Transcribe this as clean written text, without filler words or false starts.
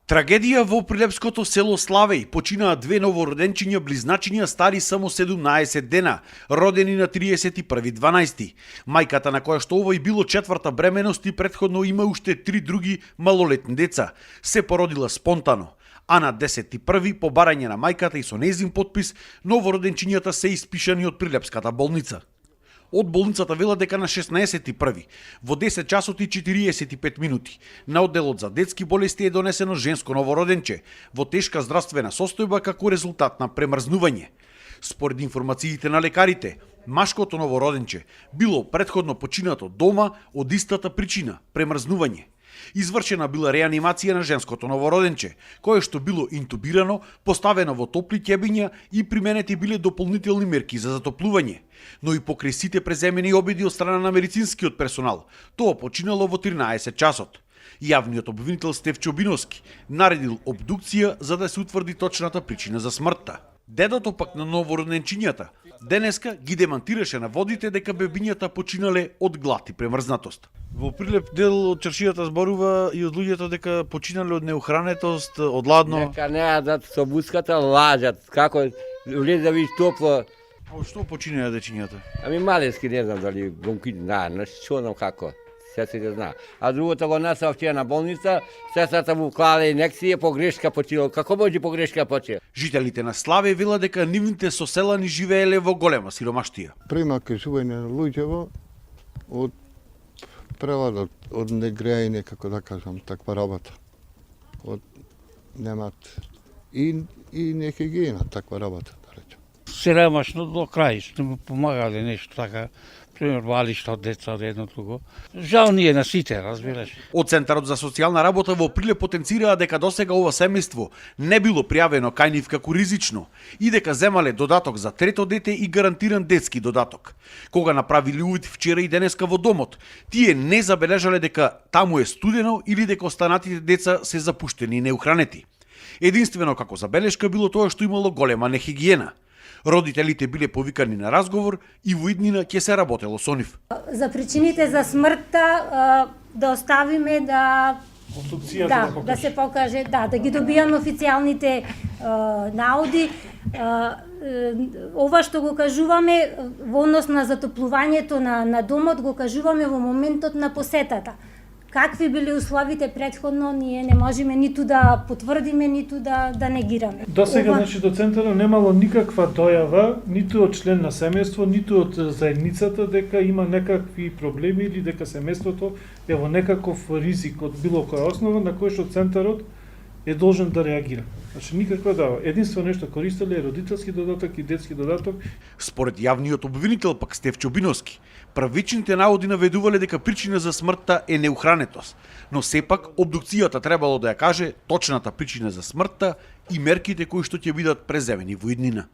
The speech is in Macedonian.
Трагедија во прилепското село Славеј. Починаа две новороденчиња близначиња стари само 17 дена, родени на 31.12. Мајката на која што овој било четврта бременост и претходно има уште 3 други малолетни деца, се породила спонтано. А на 10.1. по барање на мајката и со нејзин подпис, новороденчињата се испишани од прилепската болница. Од болницата вела дека на 16.1. во 10 часот и 45 минути на одделот за детски болести е донесено женско новороденче во тешка здравствена состојба како резултат на премрзнување. Според информациите на лекарите, машкото новороденче било претходно починато дома од истата причина – премрзнување. Извршена била реанимација на женското новороденче, кое што било интубирано, поставено во топли ќебиња и применети биле дополнителни мерки за затоплување. Но и покрај сите преземени обиди од страна на медицинскиот персонал, тоа починало во 13 часот. Јавниот обвинител Стефчо Биновски наредил обдукција за да се утврди точната причина за смртта. Дедото пак на новороденчињата денеска ги демантираше на водите дека бебињата починале од глад и премрзнатост. Во Прилеп дел од чаршијата зборува и од луѓето дека починале од неухранетост, од ладно. Нека не јадат со буската, лажат. Како влез да видиш топло. Од што починале дечињата? Ами малески не знам дали бонкит, не што знам како. Се да знае. А другото го насав вчера на болница, сестрата му клале инекција, погрешка почила. Како може погрешка почила? Жителите на Славе вела дека нивните соселани живееле во голема сиромаштија. Прима кажување на луѓево од превладот, од негрејање, како да кажам, таква работа. Од немат и нехигиена таква работа, да речем. Сиромашно до крај, што му помагале нешто така. Пример, валишта од деца од едно друго. Жал ние на сите, разбираш. Од Центарот за социјална работа во Прилеп потенцираа дека досега ова семејство не било пријавено кај нив како ризично и дека земале додаток за трето дете и гарантиран детски додаток. Кога направиле увид вчера и денеска во домот, тие не забележале дека таму е студено или дека останатите деца се запуштени и неухранети. Единствено како забелешка било тоа што имало голема нехигиена. Родителите биле повикани на разговор и во иднина ќе се работело со нив. За причините за смртта да оставиме да да се покаже, да ги добијаме официјалните науди. Ова што го кажуваме во однос на затоплувањето на домот го кажуваме во моментот на посетата. Какви биле условите претходно, ние не можеме ниту да потврдиме, ниту да негираме. До сега, значи, до центарот немало никаква дојава, ниту од член на семејство, ниту од заедницата, дека има некакви проблеми или дека семејството е во некаков ризик од било која основа на кој што центарот е должен да реагира. Значи, никаква дојава. Единствено нешто користеле е родителски додаток и детски додаток. Според јавниот обвинител пак Стефчо Биновски, правичните наводи наведувале дека причина за смртта е неухранетост, но сепак обдукцијата требало да ја каже точната причина за смртта и мерките кои што ќе бидат преземени во иднина.